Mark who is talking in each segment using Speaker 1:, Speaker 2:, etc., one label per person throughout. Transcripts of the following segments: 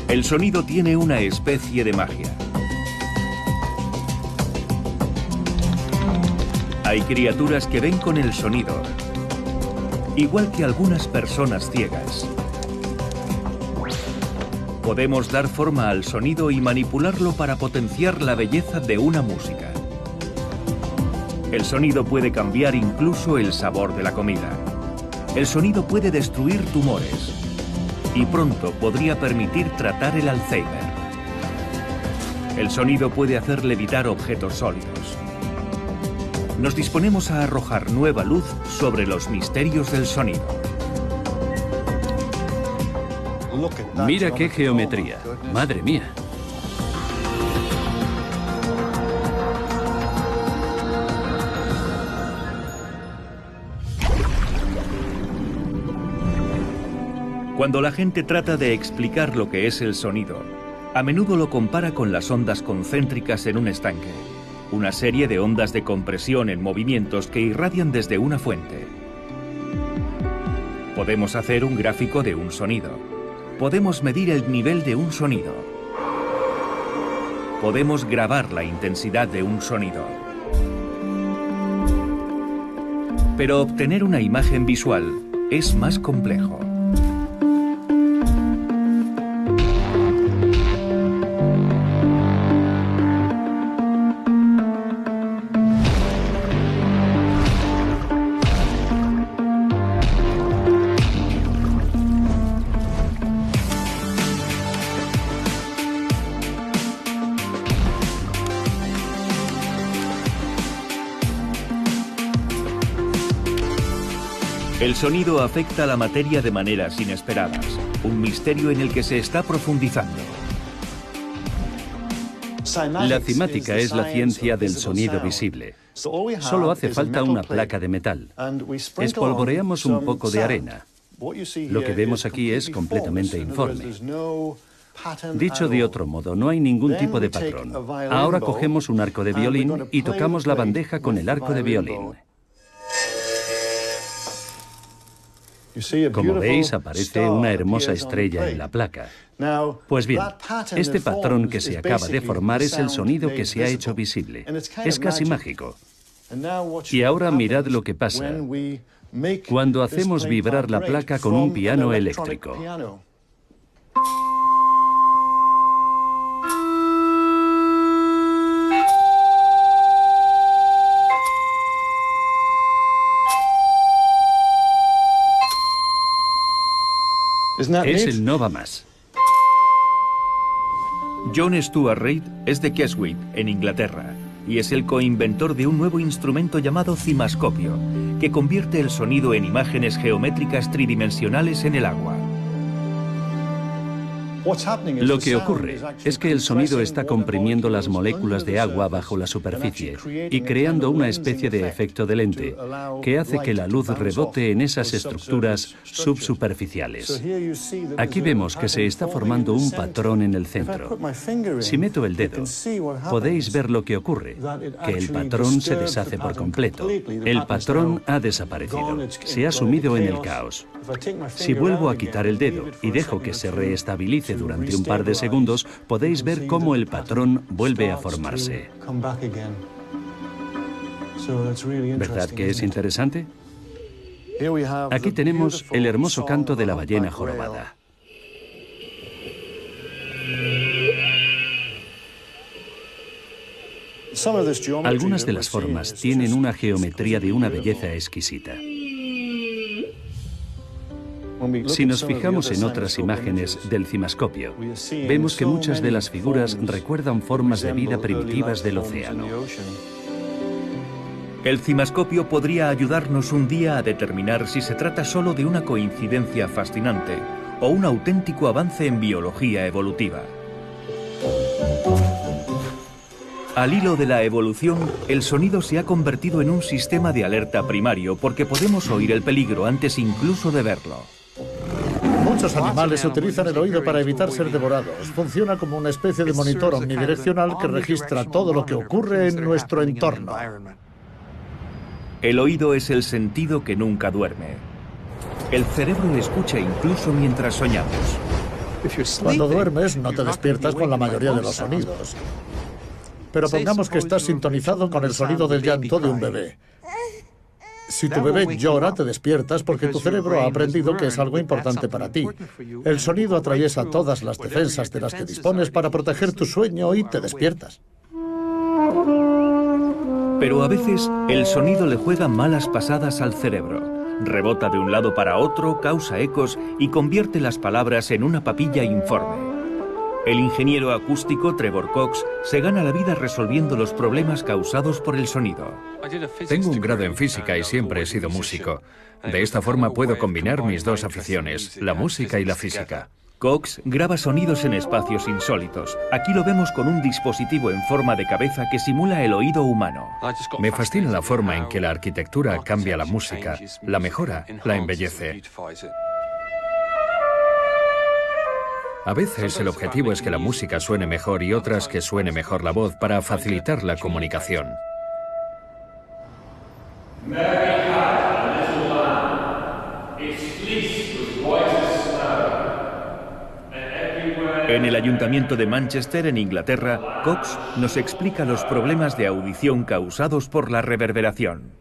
Speaker 1: El sonido tiene una especie de magia. Hay criaturas que ven con el sonido, igual que algunas personas ciegas. Podemos dar forma al sonido y manipularlo para potenciar la belleza de una música. El sonido puede cambiar incluso el sabor de la comida. El sonido puede destruir tumores y pronto podría permitir tratar el Alzheimer. El sonido puede hacer levitar objetos sólidos. Nos disponemos a arrojar nueva luz sobre los misterios del sonido.
Speaker 2: Mira qué geometría. Madre mía.
Speaker 1: Cuando la gente trata de explicar lo que es el sonido, a menudo lo compara con las ondas concéntricas en un estanque, una serie de ondas de compresión en movimientos que irradian desde una fuente. Podemos hacer un gráfico de un sonido. Podemos medir el nivel de un sonido. Podemos grabar la intensidad de un sonido. Pero obtener una imagen visual es más complejo. El sonido afecta a la materia de maneras inesperadas, un misterio en el que se está profundizando.
Speaker 2: La cimática es la ciencia del sonido visible. Solo hace falta una placa de metal. Espolvoreamos un poco de arena. Lo que vemos aquí es completamente informe. Dicho de otro modo, no hay ningún tipo de patrón. Ahora cogemos un arco de violín y tocamos la bandeja con el arco de violín. Como veis, aparece una hermosa estrella en la placa. Pues bien, este patrón que se acaba de formar es el sonido que se ha hecho visible. Es casi mágico. Y ahora mirad lo que pasa cuando hacemos vibrar la placa con un piano eléctrico. Es el no va más.
Speaker 1: John Stuart Reid es de Keswick, en Inglaterra, y es el coinventor de un nuevo instrumento llamado cimascopio, que convierte el sonido en imágenes geométricas tridimensionales en el agua.
Speaker 2: Lo que ocurre es que el sonido está comprimiendo las moléculas de agua bajo la superficie y creando una especie de efecto de lente que hace que la luz rebote en esas estructuras subsuperficiales. Aquí vemos que se está formando un patrón en el centro. Si meto el dedo, podéis ver lo que ocurre, que el patrón se deshace por completo. El patrón ha desaparecido, se ha sumido en el caos. Si vuelvo a quitar el dedo y dejo que se reestabilice durante un par de segundos, podéis ver cómo el patrón vuelve a formarse. ¿Verdad que es interesante? Aquí tenemos el hermoso canto de la ballena jorobada. Algunas de las formas tienen una geometría de una belleza exquisita. Si nos fijamos en otras imágenes del cimascopio, vemos que muchas de las figuras recuerdan formas de vida primitivas del océano.
Speaker 1: El cimascopio podría ayudarnos un día a determinar si se trata solo de una coincidencia fascinante o un auténtico avance en biología evolutiva. Al hilo de la evolución, el sonido se ha convertido en un sistema de alerta primario porque podemos oír el peligro antes incluso de verlo.
Speaker 3: Muchos animales utilizan el oído para evitar ser devorados. Funciona como una especie de monitor omnidireccional que registra todo lo que ocurre en nuestro entorno.
Speaker 1: El oído es el sentido que nunca duerme. El cerebro escucha incluso mientras soñamos.
Speaker 3: Cuando duermes no te despiertas con la mayoría de los sonidos. Pero pongamos que estás sintonizado con el sonido del llanto de un bebé. Si tu bebé llora, te despiertas porque tu cerebro ha aprendido que es algo importante para ti. El sonido atraviesa todas las defensas de las que dispones para proteger tu sueño y te despiertas.
Speaker 1: Pero a veces el sonido le juega malas pasadas al cerebro. Rebota de un lado para otro, causa ecos y convierte las palabras en una papilla informe. El ingeniero acústico Trevor Cox se gana la vida resolviendo los problemas causados por el sonido.
Speaker 4: Tengo un grado en física y siempre he sido músico. De esta forma puedo combinar mis dos aficiones, la música y la física.
Speaker 1: Cox graba sonidos en espacios insólitos. Aquí lo vemos con un dispositivo en forma de cabeza que simula el oído humano.
Speaker 4: Me fascina la forma en que la arquitectura cambia la música, la mejora, la embellece. A veces el objetivo es que la música suene mejor y otras que suene mejor la voz para facilitar la comunicación.
Speaker 1: En el Ayuntamiento de Manchester, en Inglaterra, Cox nos explica los problemas de audición causados por la reverberación.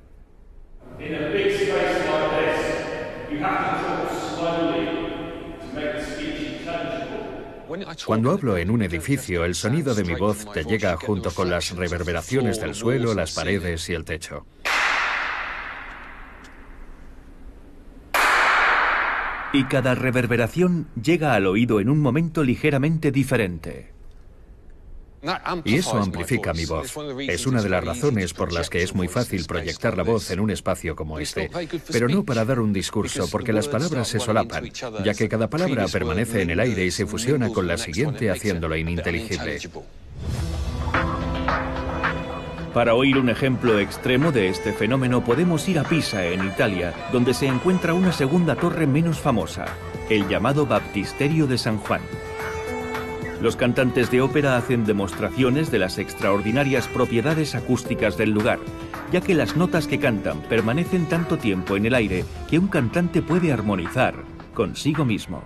Speaker 4: Cuando hablo en un edificio, el sonido de mi voz te llega junto con las reverberaciones del suelo, las paredes y el techo.
Speaker 1: Y cada reverberación llega al oído en un momento ligeramente diferente.
Speaker 4: Y eso amplifica mi voz. Es una de las razones por las que es muy fácil proyectar la voz en un espacio como este. Pero no para dar un discurso, porque las palabras se solapan, ya que cada palabra permanece en el aire y se fusiona con la siguiente haciéndola ininteligible.
Speaker 1: Para oír un ejemplo extremo de este fenómeno podemos ir a Pisa, en Italia, donde se encuentra una segunda torre menos famosa, el llamado Baptisterio de San Juan. Los cantantes de ópera hacen demostraciones de las extraordinarias propiedades acústicas del lugar, ya que las notas que cantan permanecen tanto tiempo en el aire que un cantante puede armonizar consigo mismo.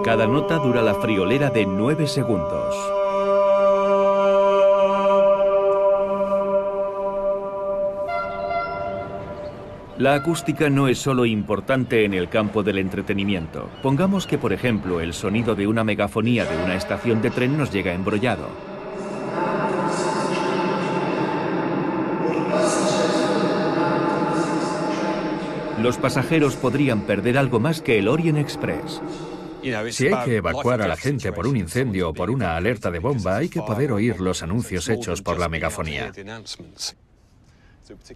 Speaker 1: Cada nota dura la friolera de 9 segundos. La acústica no es solo importante en el campo del entretenimiento. Pongamos que, por ejemplo, el sonido de una megafonía de una estación de tren nos llega embrollado. Los pasajeros podrían perder algo más que el Orient Express.
Speaker 4: Si hay que evacuar a la gente por un incendio o por una alerta de bomba, hay que poder oír los anuncios hechos por la megafonía.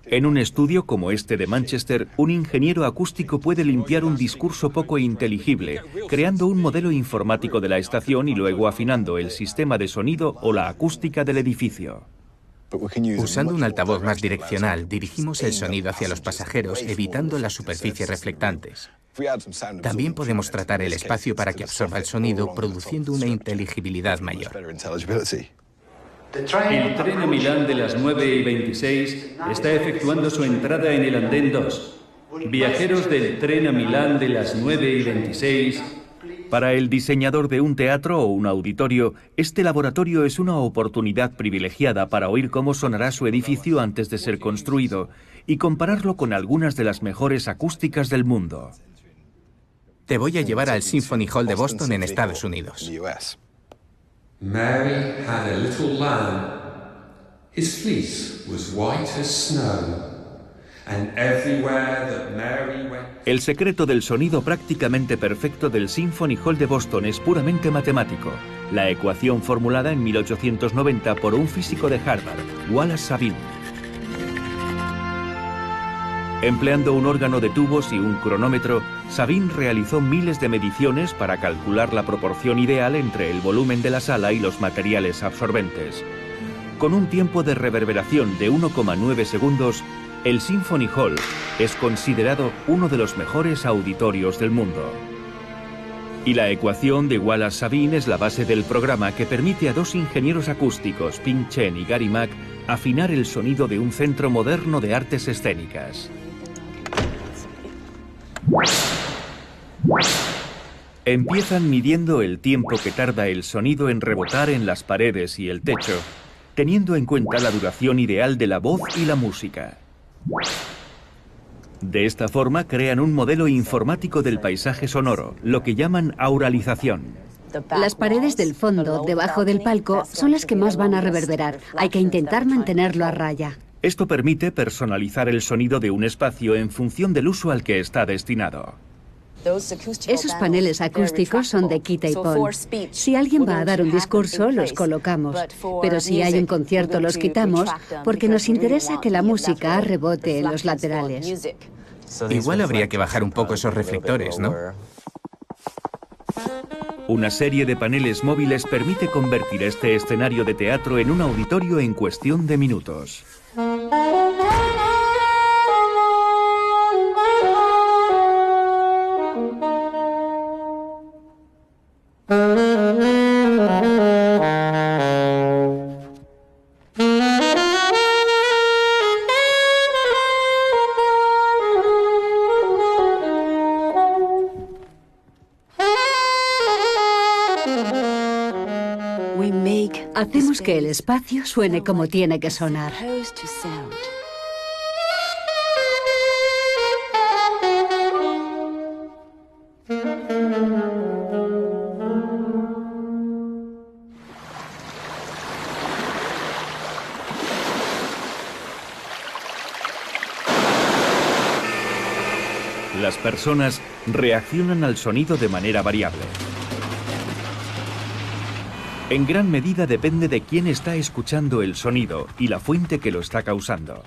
Speaker 1: En un estudio como este de Manchester, un ingeniero acústico puede limpiar un discurso poco inteligible, creando un modelo informático de la estación y luego afinando el sistema de sonido o la acústica del edificio.
Speaker 5: Usando un altavoz más direccional, dirigimos el sonido hacia los pasajeros, evitando las superficies reflectantes. También podemos tratar el espacio para que absorba el sonido, produciendo una inteligibilidad mayor.
Speaker 2: El tren a Milán de las 9:26 está efectuando su entrada en el andén 2. Viajeros del tren a Milán de las 9:26...
Speaker 1: Para el diseñador de un teatro o un auditorio, este laboratorio es una oportunidad privilegiada para oír cómo sonará su edificio antes de ser construido y compararlo con algunas de las mejores acústicas del mundo.
Speaker 5: Te voy a llevar al Symphony Hall de Boston en Estados Unidos.
Speaker 6: Mary had a little lamb. His fleece was white as snow. And everywhere that Mary went...
Speaker 1: El secreto del sonido prácticamente perfecto del Symphony Hall de Boston es puramente matemático. La ecuación formulada en 1890 por un físico de Harvard, Wallace Sabine. Empleando un órgano de tubos y un cronómetro, Sabine realizó miles de mediciones para calcular la proporción ideal entre el volumen de la sala y los materiales absorbentes. Con un tiempo de reverberación de 1,9 segundos, el Symphony Hall es considerado uno de los mejores auditorios del mundo. Y la ecuación de Wallace-Sabine es la base del programa que permite a dos ingenieros acústicos, Ping Chen y Gary Mack, afinar el sonido de un centro moderno de artes escénicas. Empiezan midiendo el tiempo que tarda el sonido en rebotar en las paredes y el techo, teniendo en cuenta la duración ideal de la voz y la música. De esta forma crean un modelo informático del paisaje sonoro, lo que llaman auralización.
Speaker 7: Las paredes del fondo, debajo del palco, son las que más van a reverberar. Hay que intentar mantenerlo a raya.
Speaker 1: Esto permite personalizar el sonido de un espacio en función del uso al que está destinado.
Speaker 7: Esos paneles acústicos son de quita y pon. Si alguien va a dar un discurso, los colocamos. Pero si hay un concierto, los quitamos porque nos interesa que la música rebote en los laterales.
Speaker 5: Igual habría que bajar un poco esos reflectores, ¿no?
Speaker 1: Una serie de paneles móviles permite convertir este escenario de teatro en un auditorio en cuestión de minutos.
Speaker 7: Hacemos que el espacio suene como tiene que sonar.
Speaker 1: Las personas reaccionan al sonido de manera variable. En gran medida depende de quién está escuchando el sonido y la fuente que lo está causando.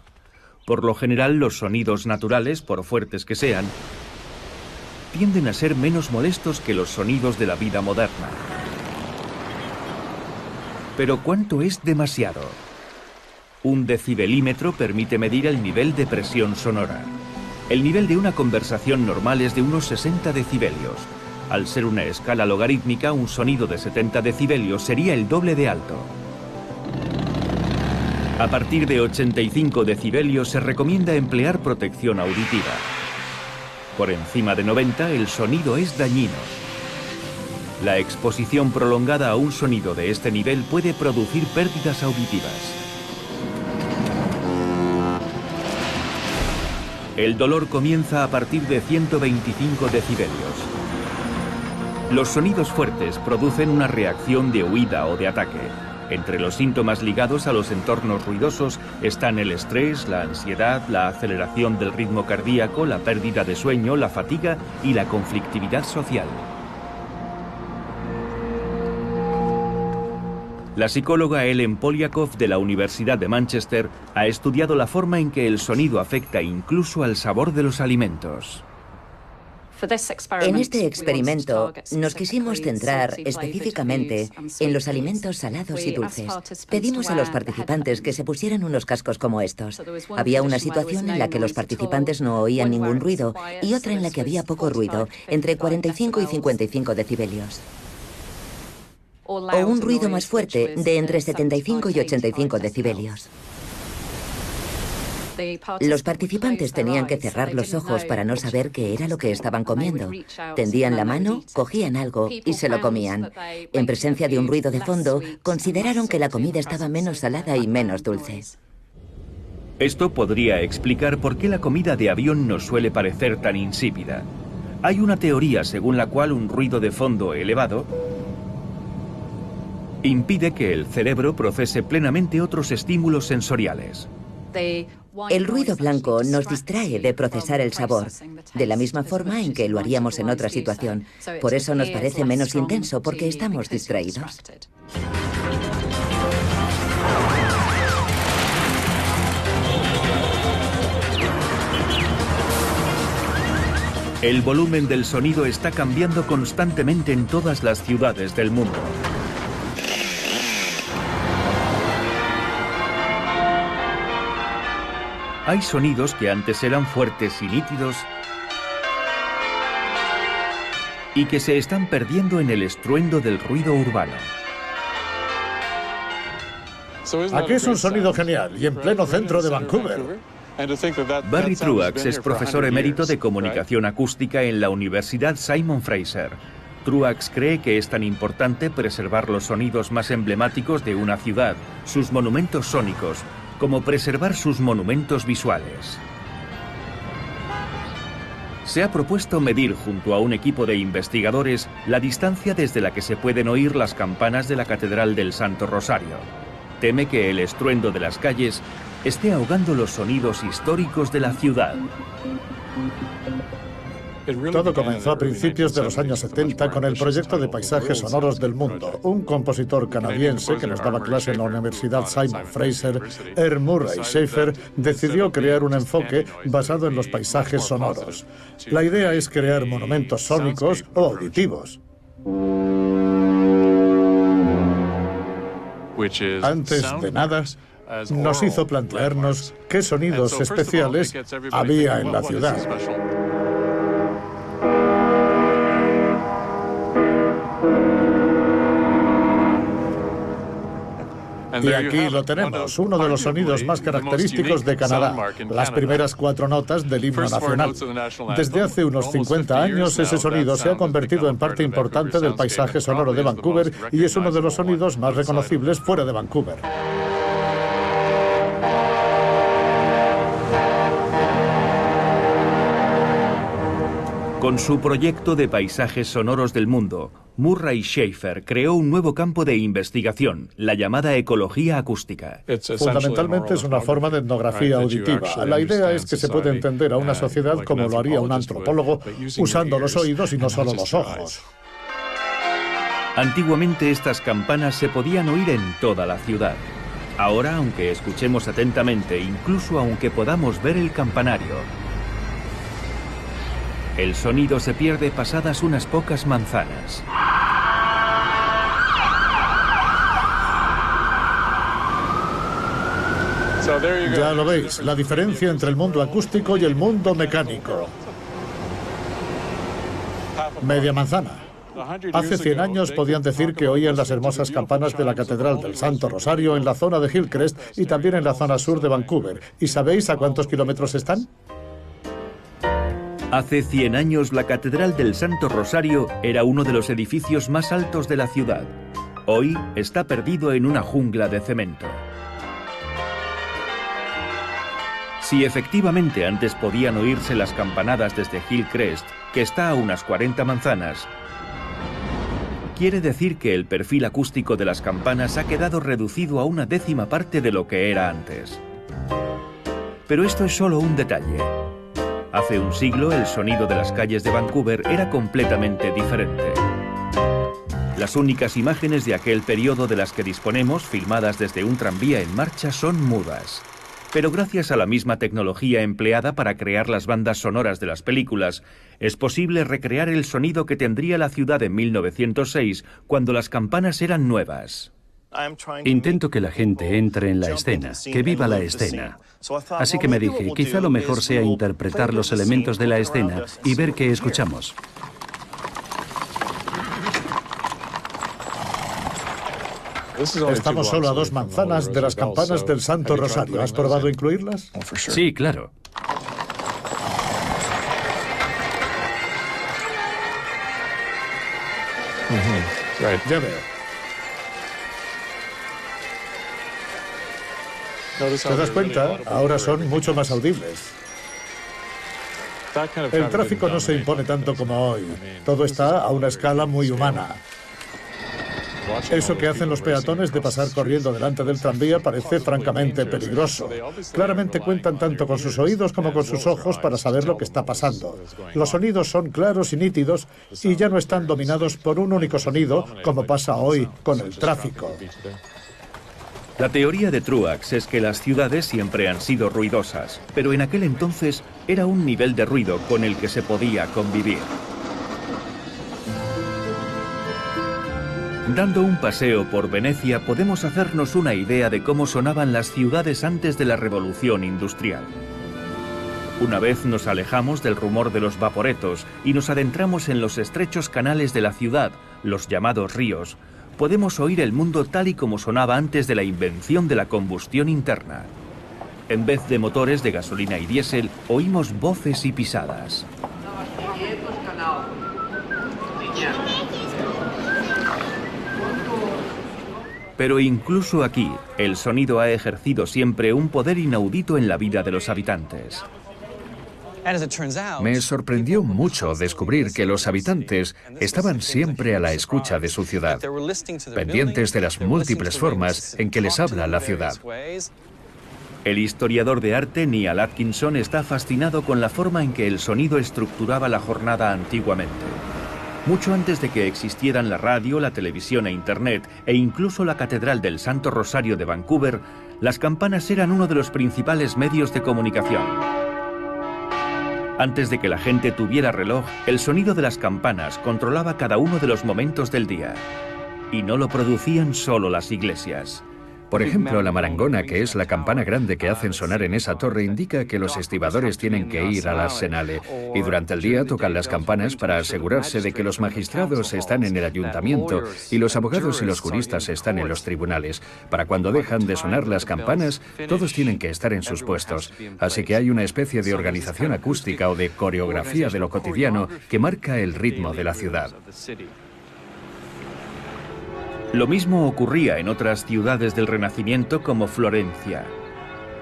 Speaker 1: Por lo general, los sonidos naturales, por fuertes que sean, tienden a ser menos molestos que los sonidos de la vida moderna. Pero ¿cuánto es demasiado? Un decibelímetro permite medir el nivel de presión sonora. El nivel de una conversación normal es de unos 60 decibelios. Al ser una escala logarítmica, un sonido de 70 decibelios sería el doble de alto. A partir de 85 decibelios se recomienda emplear protección auditiva. Por encima de 90, el sonido es dañino. La exposición prolongada a un sonido de este nivel puede producir pérdidas auditivas. El dolor comienza a partir de 125 decibelios. Los sonidos fuertes producen una reacción de huida o de ataque. Entre los síntomas ligados a los entornos ruidosos están el estrés, la ansiedad, la aceleración del ritmo cardíaco, la pérdida de sueño, la fatiga y la conflictividad social. La psicóloga Ellen Polyakov de la Universidad de Manchester ha estudiado la forma en que el sonido afecta incluso al sabor de los alimentos.
Speaker 8: En este experimento nos quisimos centrar específicamente en los alimentos salados y dulces. Pedimos a los participantes que se pusieran unos cascos como estos. Había una situación en la que los participantes no oían ningún ruido y otra en la que había poco ruido, entre 45 y 55 decibelios. O un ruido más fuerte de entre 75 y 85 decibelios. Los participantes tenían que cerrar los ojos para no saber qué era lo que estaban comiendo. Tendían la mano, cogían algo y se lo comían. En presencia de un ruido de fondo, consideraron que la comida estaba menos salada y menos dulce.
Speaker 1: Esto podría explicar por qué la comida de avión nos suele parecer tan insípida. Hay una teoría según la cual un ruido de fondo elevado impide que el cerebro procese plenamente otros estímulos sensoriales.
Speaker 8: El ruido blanco nos distrae de procesar el sabor, de la misma forma en que lo haríamos en otra situación. Por eso nos parece menos intenso, porque estamos distraídos.
Speaker 1: El volumen del sonido está cambiando constantemente en todas las ciudades del mundo. Hay sonidos que antes eran fuertes y nítidos y que se están perdiendo en el estruendo del ruido urbano.
Speaker 3: Aquí es un sonido genial y en pleno centro de Vancouver.
Speaker 1: Barry Truax es profesor emérito de comunicación acústica en la Universidad Simon Fraser. Truax cree que es tan importante preservar los sonidos más emblemáticos de una ciudad, sus monumentos sónicos, como preservar sus monumentos visuales. Se ha propuesto medir junto a un equipo de investigadores la distancia desde la que se pueden oír las campanas de la Catedral del Santo Rosario. Teme que el estruendo de las calles esté ahogando los sonidos históricos de la ciudad.
Speaker 3: Todo comenzó a principios de los años 70 con el proyecto de paisajes sonoros del mundo. Un compositor canadiense que nos daba clase en la Universidad Simon Fraser, R. Murray Schafer, decidió crear un enfoque basado en los paisajes sonoros. La idea es crear monumentos sónicos o auditivos. Antes de nada, nos hizo plantearnos qué sonidos especiales había en la ciudad. Y aquí lo tenemos, uno de los sonidos más característicos de Canadá, las primeras 4 notas del himno nacional. Desde hace unos 50 años, ese sonido se ha convertido en parte importante del paisaje sonoro de Vancouver y es uno de los sonidos más reconocibles fuera de Vancouver.
Speaker 1: Con su proyecto de paisajes sonoros del mundo, Murray Schafer creó un nuevo campo de investigación, la llamada ecología acústica.
Speaker 3: Fundamentalmente es una forma de etnografía auditiva. La idea es que se puede entender a una sociedad como lo haría un antropólogo, usando los oídos y no solo los ojos.
Speaker 1: Antiguamente estas campanas se podían oír en toda la ciudad. Ahora, aunque escuchemos atentamente, incluso aunque podamos ver el campanario, el sonido se pierde pasadas unas pocas manzanas.
Speaker 3: Ya lo veis, la diferencia entre el mundo acústico y el mundo mecánico. Media manzana. Hace 100 años podían decir que oían las hermosas campanas de la Catedral del Santo Rosario en la zona de Hillcrest y también en la zona sur de Vancouver. ¿Y sabéis a cuántos kilómetros están?
Speaker 1: Hace 100 años la Catedral del Santo Rosario era uno de los edificios más altos de la ciudad. Hoy está perdido en una jungla de cemento. Si efectivamente antes podían oírse las campanadas desde Hillcrest, que está a unas 40 manzanas, quiere decir que el perfil acústico de las campanas ha quedado reducido a una 10ª parte de lo que era antes. Pero esto es solo un detalle. Hace un siglo el sonido de las calles de Vancouver era completamente diferente. Las únicas imágenes de aquel periodo de las que disponemos, filmadas desde un tranvía en marcha, son mudas. Pero gracias a la misma tecnología empleada para crear las bandas sonoras de las películas, es posible recrear el sonido que tendría la ciudad en 1906, cuando las campanas eran nuevas.
Speaker 2: Intento que la gente entre en la escena, que viva la escena. Así que me dije, quizá lo mejor sea interpretar los elementos de la escena y ver qué escuchamos.
Speaker 3: Estamos solo a 2 manzanas de las campanas del Santo Rosario. ¿Has probado incluirlas?
Speaker 2: Sí, claro.
Speaker 3: Ya veo. ¿Te das cuenta? Ahora son mucho más audibles. El tráfico no se impone tanto como hoy. Todo está a una escala muy humana. Eso que hacen los peatones de pasar corriendo delante del tranvía parece francamente peligroso. Claramente cuentan tanto con sus oídos como con sus ojos para saber lo que está pasando. Los sonidos son claros y nítidos y ya no están dominados por un único sonido como pasa hoy con el tráfico.
Speaker 1: La teoría de Truax es que las ciudades siempre han sido ruidosas, pero en aquel entonces era un nivel de ruido con el que se podía convivir. Dando un paseo por Venecia podemos hacernos una idea de cómo sonaban las ciudades antes de la Revolución Industrial. Una vez nos alejamos del rumor de los vaporetos y nos adentramos en los estrechos canales de la ciudad, los llamados ríos, podemos oír el mundo tal y como sonaba antes de la invención de la combustión interna. En vez de motores de gasolina y diésel, oímos voces y pisadas. Pero incluso aquí, el sonido ha ejercido siempre un poder inaudito en la vida de los habitantes.
Speaker 4: Me sorprendió mucho descubrir que los habitantes estaban siempre a la escucha de su ciudad, pendientes de las múltiples formas en que les habla la ciudad.
Speaker 1: El historiador de arte Neal Atkinson está fascinado con la forma en que el sonido estructuraba la jornada antiguamente. Mucho antes de que existieran la radio, la televisión e Internet, e incluso la Catedral del Santo Rosario de Vancouver, las campanas eran uno de los principales medios de comunicación. Antes de que la gente tuviera reloj, el sonido de las campanas controlaba cada uno de los momentos del día. Y no lo producían solo las iglesias.
Speaker 4: Por ejemplo, la marangona, que es la campana grande que hacen sonar en esa torre, indica que los estibadores tienen que ir al arsenale. Y durante el día tocan las campanas para asegurarse de que los magistrados están en el ayuntamiento y los abogados y los juristas están en los tribunales. Para cuando dejan de sonar las campanas, todos tienen que estar en sus puestos. Así que hay una especie de organización acústica o de coreografía de lo cotidiano que marca el ritmo de la ciudad.
Speaker 1: Lo mismo ocurría en otras ciudades del Renacimiento como Florencia.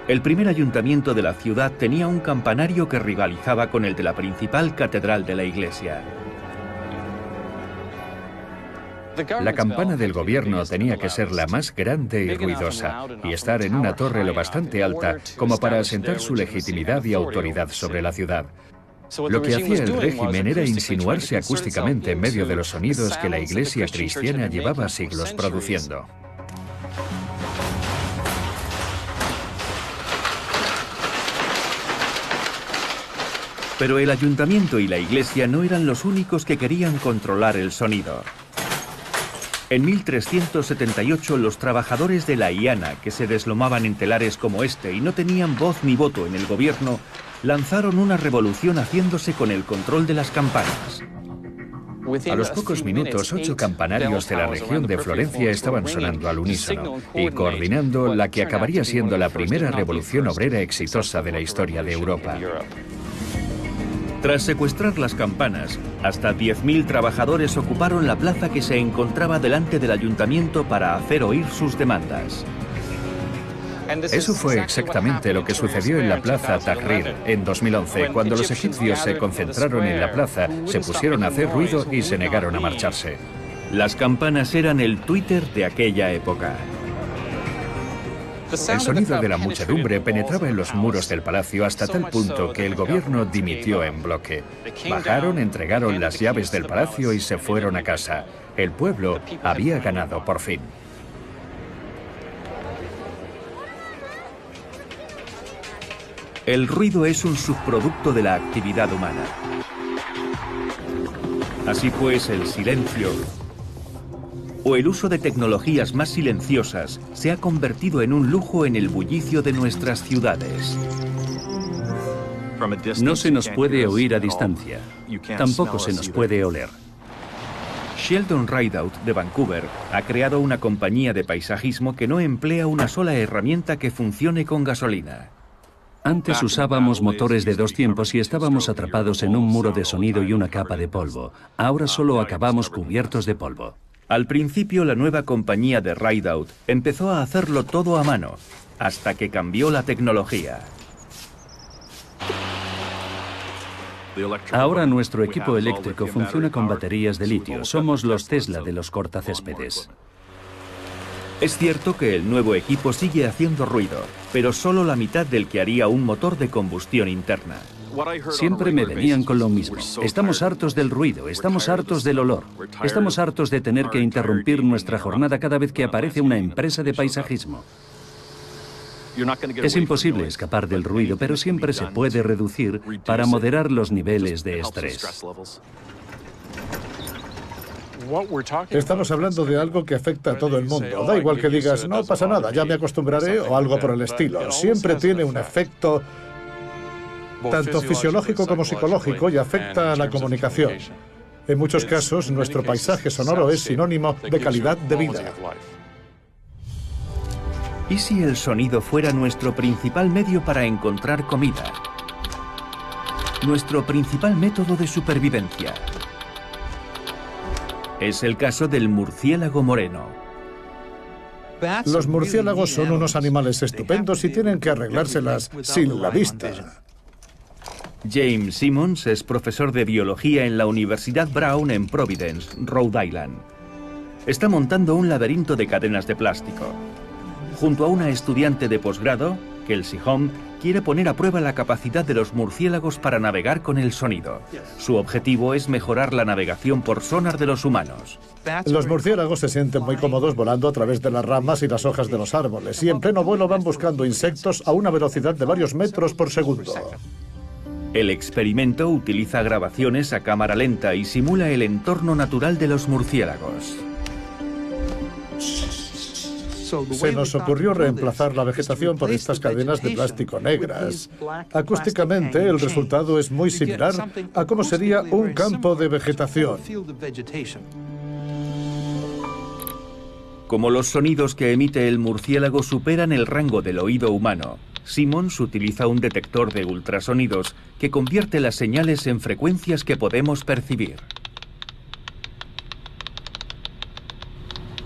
Speaker 1: El primer ayuntamiento de la ciudad tenía un campanario que rivalizaba con el de la principal catedral de la iglesia.
Speaker 4: La campana del gobierno tenía que ser la más grande y ruidosa, y estar en una torre lo bastante alta como para asentar su legitimidad y autoridad sobre la ciudad. Lo que hacía el régimen era insinuarse acústicamente en medio de los sonidos que la iglesia cristiana llevaba siglos produciendo.
Speaker 1: Pero el ayuntamiento y la iglesia no eran los únicos que querían controlar el sonido. En 1378 los trabajadores de la Iana, que se deslomaban en telares como este y no tenían voz ni voto en el gobierno, lanzaron una revolución haciéndose con el control de las campanas.
Speaker 4: A los pocos minutos, 8 campanarios de la región de Florencia estaban sonando al unísono y coordinando la que acabaría siendo la primera revolución obrera exitosa de la historia de Europa.
Speaker 1: Tras secuestrar las campanas, hasta 10.000 trabajadores ocuparon la plaza que se encontraba delante del ayuntamiento para hacer oír sus demandas.
Speaker 4: Eso fue exactamente lo que sucedió en la plaza Tahrir en 2011, cuando los egipcios se concentraron en la plaza, se pusieron a hacer ruido y se negaron a marcharse.
Speaker 1: Las campanas eran el Twitter de aquella época.
Speaker 4: El sonido de la muchedumbre penetraba en los muros del palacio hasta tal punto que el gobierno dimitió en bloque. Bajaron, entregaron las llaves del palacio y se fueron a casa. El pueblo había ganado por fin.
Speaker 1: El ruido es un subproducto de la actividad humana. Así pues, el silencio o el uso de tecnologías más silenciosas se ha convertido en un lujo en el bullicio de nuestras ciudades.
Speaker 2: No se nos puede oír a distancia, tampoco se nos puede oler.
Speaker 1: Sheldon Rideout de Vancouver ha creado una compañía de paisajismo que no emplea una sola herramienta que funcione con gasolina.
Speaker 2: Antes usábamos motores de 2 tiempos y estábamos atrapados en un muro de sonido y una capa de polvo. Ahora solo acabamos cubiertos de polvo.
Speaker 1: Al principio, la nueva compañía de Rideout empezó a hacerlo todo a mano, hasta que cambió la tecnología.
Speaker 2: Ahora nuestro equipo eléctrico funciona con baterías de litio. Somos los Tesla de los cortacéspedes.
Speaker 1: Es cierto que el nuevo equipo sigue haciendo ruido, pero solo la mitad del que haría un motor de combustión interna.
Speaker 2: Siempre me venían con lo mismo. Estamos hartos del ruido, estamos hartos del olor, estamos hartos de tener que interrumpir nuestra jornada cada vez que aparece una empresa de paisajismo. Es imposible escapar del ruido, pero siempre se puede reducir para moderar los niveles de estrés.
Speaker 3: Estamos hablando de algo que afecta a todo el mundo. Da igual que digas, no pasa nada, ya me acostumbraré o algo por el estilo. Siempre tiene un efecto tanto fisiológico como psicológico y afecta a la comunicación. En muchos casos, nuestro paisaje sonoro es sinónimo de calidad de vida.
Speaker 1: ¿Y si el sonido fuera nuestro principal medio para encontrar comida? Nuestro principal método de supervivencia. Es el caso del murciélago moreno.
Speaker 3: Los murciélagos son unos animales estupendos y tienen que arreglárselas sin la vista.
Speaker 1: James Simmons es profesor de biología en la Universidad Brown en Providence, Rhode Island. Está montando un laberinto de cadenas de plástico. Junto a una estudiante de posgrado, Kelsey Home, quiere poner a prueba la capacidad de los murciélagos para navegar con el sonido. Su objetivo es mejorar la navegación por sonar de los humanos.
Speaker 3: Los murciélagos se sienten muy cómodos volando a través de las ramas y las hojas de los árboles, y en pleno vuelo van buscando insectos a una velocidad de varios metros por segundo.
Speaker 1: El experimento utiliza grabaciones a cámara lenta y simula el entorno natural de los murciélagos.
Speaker 3: Se nos ocurrió reemplazar la vegetación por estas cadenas de plástico negras. Acústicamente, el resultado es muy similar a cómo sería un campo de vegetación.
Speaker 1: Como los sonidos que emite el murciélago superan el rango del oído humano, Simmons utiliza un detector de ultrasonidos que convierte las señales en frecuencias que podemos percibir.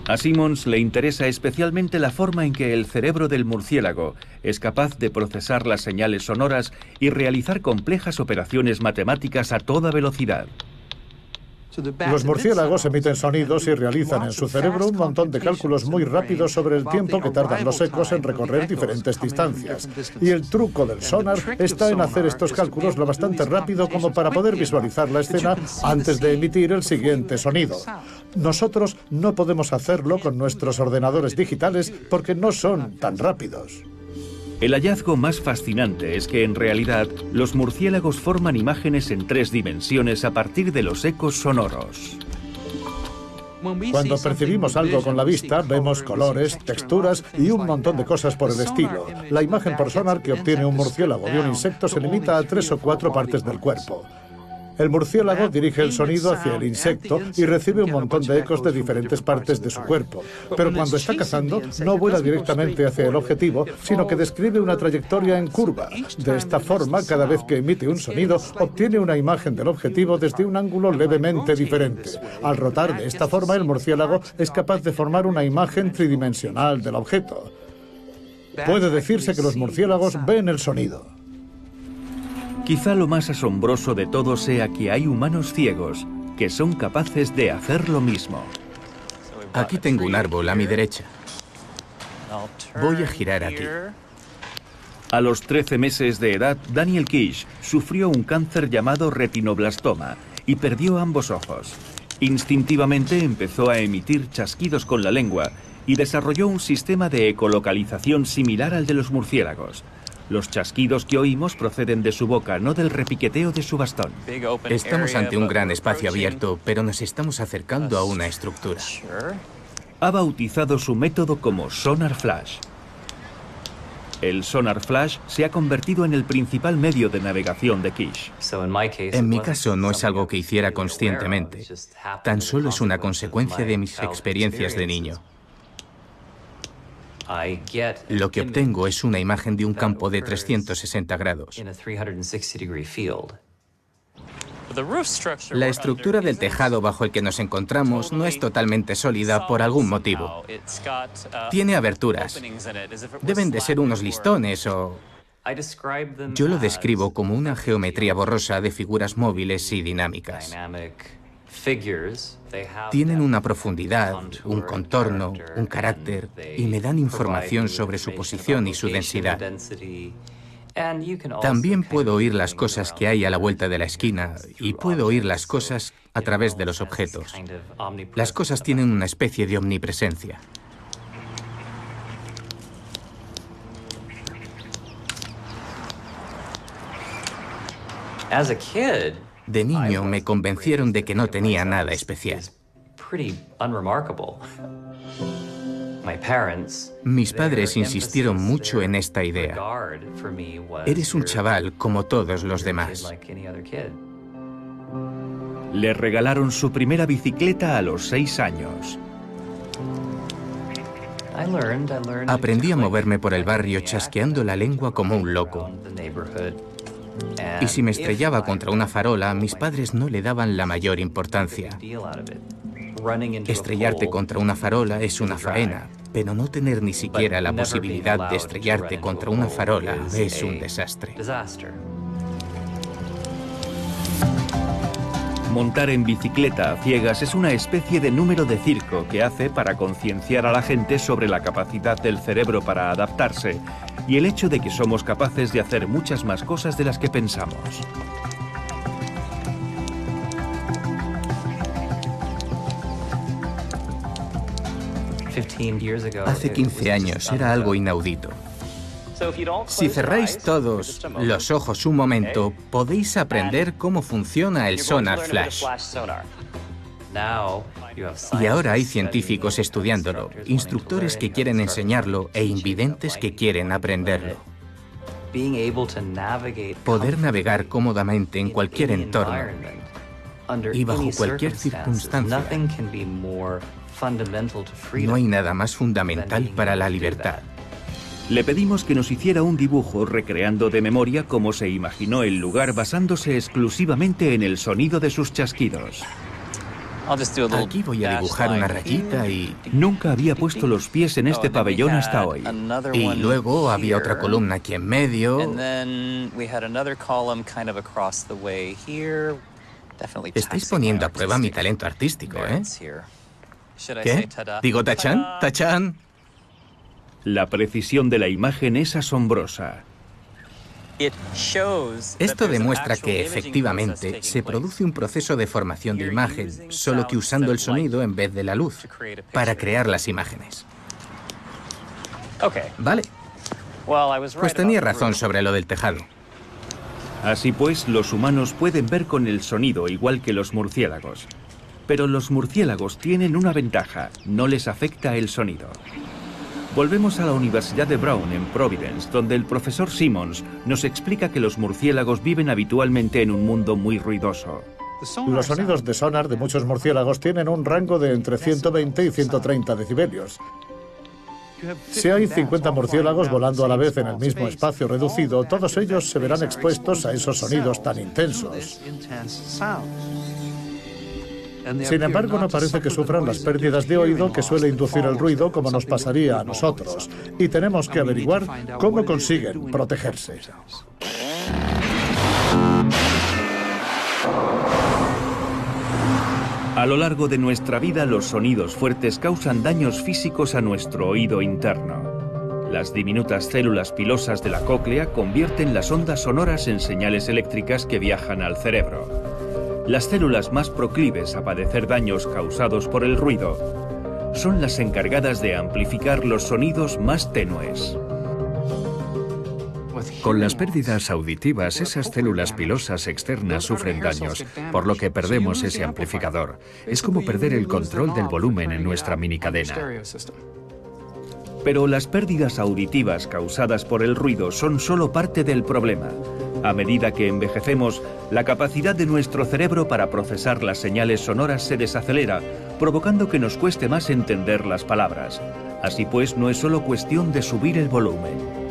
Speaker 1: A Simmons le interesa especialmente la forma en que el cerebro del murciélago es capaz de procesar las señales sonoras y realizar complejas operaciones matemáticas a toda velocidad.
Speaker 3: Los murciélagos emiten sonidos y realizan en su cerebro un montón de cálculos muy rápidos sobre el tiempo que tardan los ecos en recorrer diferentes distancias. Y el truco del sonar está en hacer estos cálculos lo bastante rápido como para poder visualizar la escena antes de emitir el siguiente sonido. Nosotros no podemos hacerlo con nuestros ordenadores digitales porque no son tan rápidos.
Speaker 1: El hallazgo más fascinante es que en realidad los murciélagos forman imágenes en 3 dimensiones a partir de los ecos sonoros.
Speaker 3: Cuando percibimos algo con la vista, vemos colores, texturas y un montón de cosas por el estilo. La imagen por sonar que obtiene un murciélago de un insecto se limita a 3 o 4 partes del cuerpo. El murciélago dirige el sonido hacia el insecto y recibe un montón de ecos de diferentes partes de su cuerpo. Pero cuando está cazando, no vuela directamente hacia el objetivo, sino que describe una trayectoria en curva. De esta forma, cada vez que emite un sonido, obtiene una imagen del objetivo desde un ángulo levemente diferente. Al rotar de esta forma, el murciélago es capaz de formar una imagen tridimensional del objeto. Puede decirse que los murciélagos ven el sonido.
Speaker 1: Quizá lo más asombroso de todo sea que hay humanos ciegos que son capaces de hacer lo mismo.
Speaker 5: Aquí tengo un árbol a mi derecha. Voy a girar aquí.
Speaker 1: A los 13 meses de edad, Daniel Kish sufrió un cáncer llamado retinoblastoma y perdió ambos ojos. Instintivamente empezó a emitir chasquidos con la lengua y desarrolló un sistema de ecolocalización similar al de los murciélagos. Los chasquidos que oímos proceden de su boca, no del repiqueteo de su bastón.
Speaker 5: Estamos ante un gran espacio abierto, pero nos estamos acercando a una estructura.
Speaker 1: Ha bautizado su método como Sonar Flash. El Sonar Flash se ha convertido en el principal medio de navegación de Kish.
Speaker 5: En mi caso no es algo que hiciera conscientemente. Tan solo es una consecuencia de mis experiencias de niño. Lo que obtengo es una imagen de un campo de 360 grados. La estructura del tejado bajo el que nos encontramos no es totalmente sólida por algún motivo. Tiene aberturas. Deben de ser unos listones o... Yo lo describo como una geometría borrosa de figuras móviles y dinámicas. Tienen una profundidad, un contorno, un carácter y me dan información sobre su posición y su densidad. También puedo oír las cosas que hay a la vuelta de la esquina y puedo oír las cosas a través de los objetos. Las cosas tienen una especie de omnipresencia. De niño me convencieron de que no tenía nada especial. Mis padres insistieron mucho en esta idea. Eres un chaval como todos los demás.
Speaker 1: Le regalaron su primera bicicleta a los 6 años.
Speaker 5: Aprendí a moverme por el barrio chasqueando la lengua como un loco. Y si me estrellaba contra una farola, mis padres no le daban la mayor importancia. Estrellarte contra una farola es una faena, pero no tener ni siquiera la posibilidad de estrellarte contra una farola es un desastre.
Speaker 1: Montar en bicicleta a ciegas es una especie de número de circo que hace para concienciar a la gente sobre la capacidad del cerebro para adaptarse y el hecho de que somos capaces de hacer muchas más cosas de las que pensamos.
Speaker 5: Hace 15 años era algo inaudito. Si cerráis todos los ojos un momento, podéis aprender cómo funciona el sonar flash. Y ahora hay científicos estudiándolo, instructores que quieren enseñarlo e invidentes que quieren aprenderlo. Poder navegar cómodamente en cualquier entorno y bajo cualquier circunstancia. No hay nada más fundamental para la libertad.
Speaker 1: Le pedimos que nos hiciera un dibujo recreando de memoria cómo se imaginó el lugar basándose exclusivamente en el sonido de sus chasquidos.
Speaker 5: Aquí voy a dibujar una rayita y...
Speaker 1: Nunca había puesto los pies en este pabellón hasta hoy.
Speaker 5: Y luego había otra columna aquí en medio. Estáis poniendo a prueba mi talento artístico, ¿eh? ¿Qué? ¿Digo tachán? ¿Tachán?
Speaker 1: La precisión de la imagen es asombrosa.
Speaker 5: Esto demuestra que, efectivamente, se produce un proceso de formación de imagen, solo que usando el sonido en vez de la luz, para crear las imágenes. Vale. Pues tenía razón sobre lo del tejado.
Speaker 1: Así pues, los humanos pueden ver con el sonido igual que los murciélagos. Pero los murciélagos tienen una ventaja, no les afecta el sonido. Volvemos a la Universidad de Brown en Providence, donde el profesor Simmons nos explica que los murciélagos viven habitualmente en un mundo muy ruidoso.
Speaker 3: Los sonidos de sonar de muchos murciélagos tienen un rango de entre 120 y 130 decibelios. Si hay 50 murciélagos volando a la vez en el mismo espacio reducido, todos ellos se verán expuestos a esos sonidos tan intensos. Sin embargo, no parece que sufran las pérdidas de oído que suele inducir el ruido como nos pasaría a nosotros. Y tenemos que averiguar cómo consiguen protegerse.
Speaker 1: A lo largo de nuestra vida, los sonidos fuertes causan daños físicos a nuestro oído interno. Las diminutas células pilosas de la cóclea convierten las ondas sonoras en señales eléctricas que viajan al cerebro. Las células más proclives a padecer daños causados por el ruido son las encargadas de amplificar los sonidos más tenues.
Speaker 4: Con las pérdidas auditivas, esas células pilosas externas sufren daños, por lo que perdemos ese amplificador. Es como perder el control del volumen en nuestra minicadena.
Speaker 1: Pero las pérdidas auditivas causadas por el ruido son solo parte del problema. A medida que envejecemos, la capacidad de nuestro cerebro para procesar las señales sonoras se desacelera, provocando que nos cueste más entender las palabras. Así pues, no es solo cuestión de subir el volumen.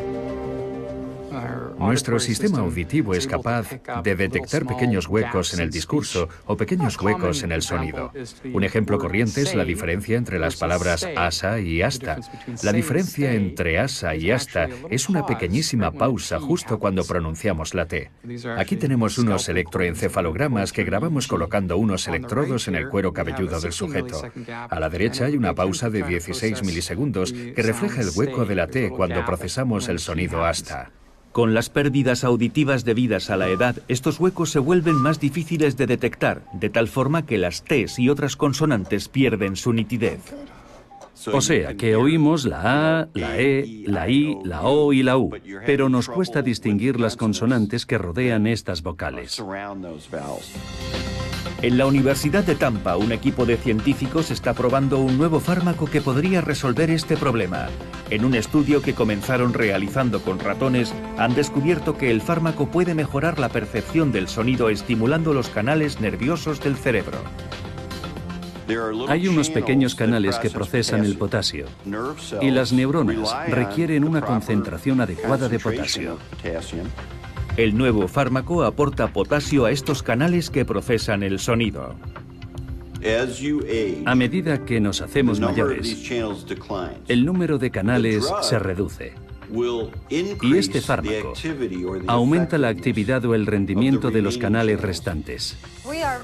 Speaker 4: Nuestro sistema auditivo es capaz de detectar pequeños huecos en el discurso o pequeños huecos en el sonido. Un ejemplo corriente es la diferencia entre las palabras asa y hasta. La diferencia entre asa y hasta es una pequeñísima pausa justo cuando pronunciamos la T. Aquí tenemos unos electroencefalogramas que grabamos colocando unos electrodos en el cuero cabelludo del sujeto. A la derecha hay una pausa de 16 milisegundos que refleja el hueco de la T cuando procesamos el sonido hasta.
Speaker 1: Con las pérdidas auditivas debidas a la edad, estos huecos se vuelven más difíciles de detectar, de tal forma que las T's y otras consonantes pierden su nitidez.
Speaker 2: O sea, que oímos la A, la E, la I, la O y la U, pero nos cuesta distinguir las consonantes que rodean estas vocales.
Speaker 1: En la Universidad de Tampa, un equipo de científicos está probando un nuevo fármaco que podría resolver este problema. En un estudio que comenzaron realizando con ratones, han descubierto que el fármaco puede mejorar la percepción del sonido estimulando los canales nerviosos del cerebro.
Speaker 2: Hay unos pequeños canales que procesan el potasio y las neuronas requieren una concentración adecuada de potasio.
Speaker 1: El nuevo fármaco aporta potasio a estos canales que procesan el sonido.
Speaker 2: A medida que nos hacemos mayores, el número de canales se reduce. Y este fármaco aumenta la actividad o el rendimiento de los canales restantes.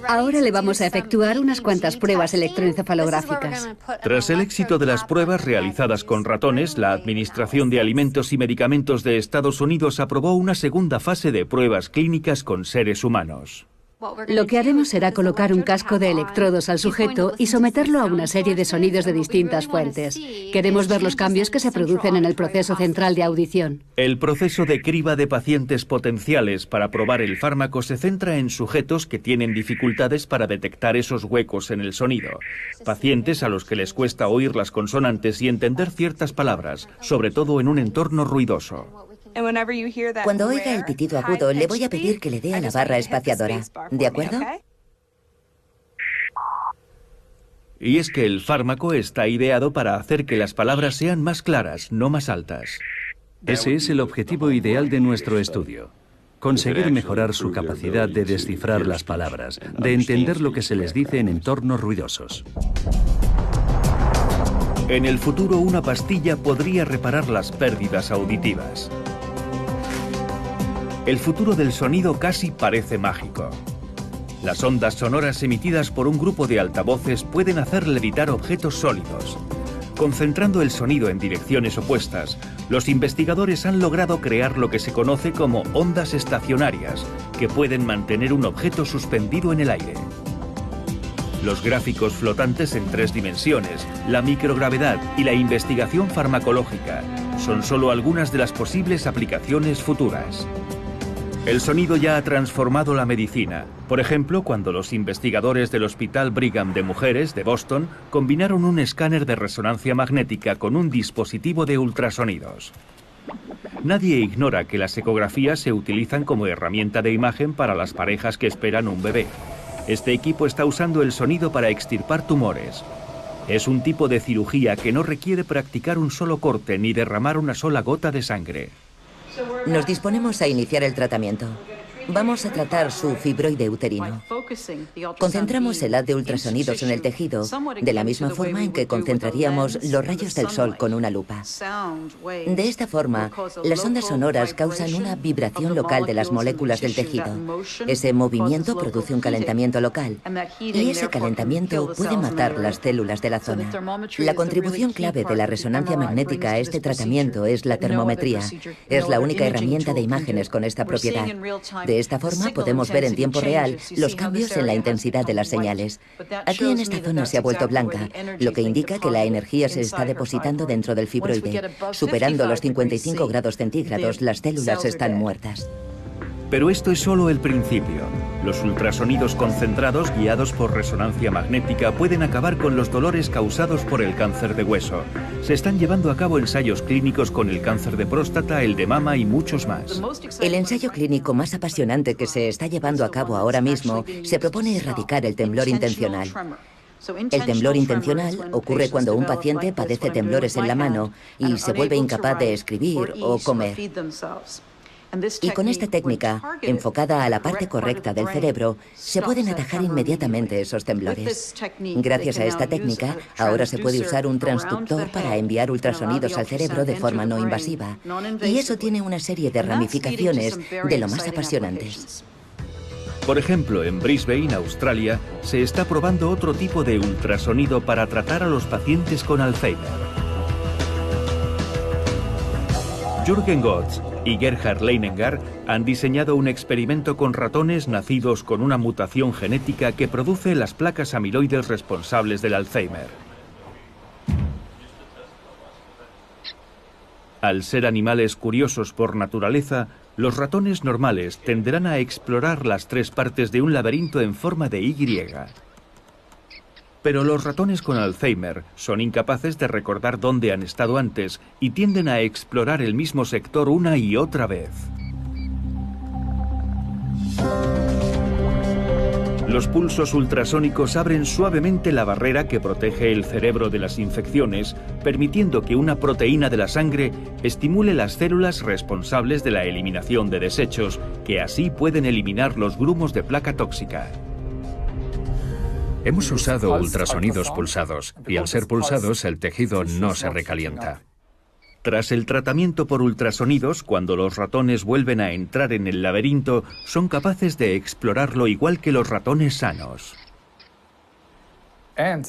Speaker 7: Ahora le vamos a efectuar unas cuantas pruebas electroencefalográficas.
Speaker 1: Tras el éxito de las pruebas realizadas con ratones, la Administración de Alimentos y Medicamentos de Estados Unidos aprobó una segunda fase de pruebas clínicas con seres humanos.
Speaker 7: Lo que haremos será colocar un casco de electrodos al sujeto y someterlo a una serie de sonidos de distintas fuentes. Queremos ver los cambios que se producen en el proceso central de audición.
Speaker 1: El proceso de criba de pacientes potenciales para probar el fármaco se centra en sujetos que tienen dificultades para detectar esos huecos en el sonido. Pacientes a los que les cuesta oír las consonantes y entender ciertas palabras, sobre todo en un entorno ruidoso.
Speaker 8: Cuando oiga el pitido agudo, le voy a pedir que le dé a la barra espaciadora. ¿De acuerdo?
Speaker 1: Y es que el fármaco está ideado para hacer que las palabras sean más claras, no más altas.
Speaker 2: Ese es el objetivo ideal de nuestro estudio. Conseguir mejorar su capacidad de descifrar las palabras, de entender lo que se les dice en entornos ruidosos.
Speaker 1: En el futuro, una pastilla podría reparar las pérdidas auditivas. El futuro del sonido casi parece mágico. Las ondas sonoras emitidas por un grupo de altavoces pueden hacer levitar objetos sólidos. Concentrando el sonido en direcciones opuestas, los investigadores han logrado crear lo que se conoce como ondas estacionarias, que pueden mantener un objeto suspendido en el aire. Los gráficos flotantes en 3 dimensiones, la microgravedad y la investigación farmacológica son solo algunas de las posibles aplicaciones futuras. El sonido ya ha transformado la medicina. Por ejemplo, cuando los investigadores del Hospital Brigham de Mujeres de Boston combinaron un escáner de resonancia magnética con un dispositivo de ultrasonidos. Nadie ignora que las ecografías se utilizan como herramienta de imagen para las parejas que esperan un bebé. Este equipo está usando el sonido para extirpar tumores. Es un tipo de cirugía que no requiere practicar un solo corte ni derramar una sola gota de sangre.
Speaker 8: Nos disponemos a iniciar el tratamiento. Vamos a tratar su fibroide uterino. Concentramos el haz de ultrasonidos en el tejido, de la misma forma en que concentraríamos los rayos del sol con una lupa. De esta forma, las ondas sonoras causan una vibración local de las moléculas del tejido. Ese movimiento produce un calentamiento local, y ese calentamiento puede matar las células de la zona. La contribución clave de la resonancia magnética a este tratamiento es la termometría. Es la única herramienta de imágenes con esta propiedad. De esta forma podemos ver en tiempo real los cambios en la intensidad de las señales. Aquí en esta zona se ha vuelto blanca, lo que indica que la energía se está depositando dentro del fibroide. Superando los 55 grados centígrados, las células están muertas.
Speaker 1: Pero esto es solo el principio. Los ultrasonidos concentrados guiados por resonancia magnética pueden acabar con los dolores causados por el cáncer de hueso. Se están llevando a cabo ensayos clínicos con el cáncer de próstata, el de mama y muchos más.
Speaker 8: El ensayo clínico más apasionante que se está llevando a cabo ahora mismo se propone erradicar el temblor intencional. El temblor intencional ocurre cuando un paciente padece temblores en la mano y se vuelve incapaz de escribir o comer. Y con esta técnica, enfocada a la parte correcta del cerebro, se pueden atajar inmediatamente esos temblores. Gracias a esta técnica, ahora se puede usar un transductor para enviar ultrasonidos al cerebro de forma no invasiva. Y eso tiene una serie de ramificaciones de lo más apasionantes.
Speaker 1: Por ejemplo, en Brisbane, Australia, se está probando otro tipo de ultrasonido para tratar a los pacientes con Alzheimer. Jürgen Gotz y Gerhard Leininger han diseñado un experimento con ratones nacidos con una mutación genética que produce las placas amiloides responsables del Alzheimer. Al ser animales curiosos por naturaleza, los ratones normales tenderán a explorar las 3 partes de un laberinto en forma de Y. Pero los ratones con Alzheimer son incapaces de recordar dónde han estado antes y tienden a explorar el mismo sector una y otra vez. Los pulsos ultrasónicos abren suavemente la barrera que protege el cerebro de las infecciones, permitiendo que una proteína de la sangre estimule las células responsables de la eliminación de desechos, que así pueden eliminar los grumos de placa tóxica.
Speaker 4: Hemos usado ultrasonidos pulsados, y al ser pulsados el tejido no se recalienta.
Speaker 1: Tras el tratamiento por ultrasonidos, cuando los ratones vuelven a entrar en el laberinto, son capaces de explorarlo igual que los ratones sanos.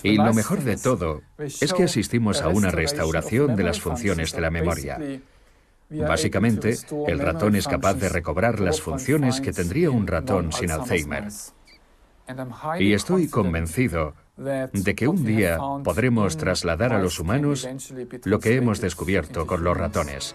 Speaker 4: Y lo mejor de todo es que asistimos a una restauración de las funciones de la memoria. Básicamente, el ratón es capaz de recobrar las funciones que tendría un ratón sin Alzheimer. Y estoy convencido de que un día podremos trasladar a los humanos lo que hemos descubierto con los ratones.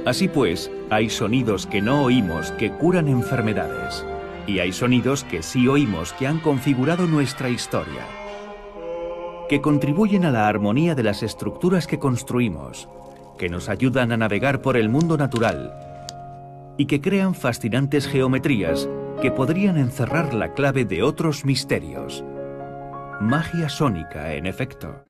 Speaker 1: Así pues, hay sonidos que no oímos que curan enfermedades. Y hay sonidos que sí oímos que han configurado nuestra historia, que contribuyen a la armonía de las estructuras que construimos, que nos ayudan a navegar por el mundo natural y que crean fascinantes geometrías que podrían encerrar la clave de otros misterios. Magia sónica, en efecto.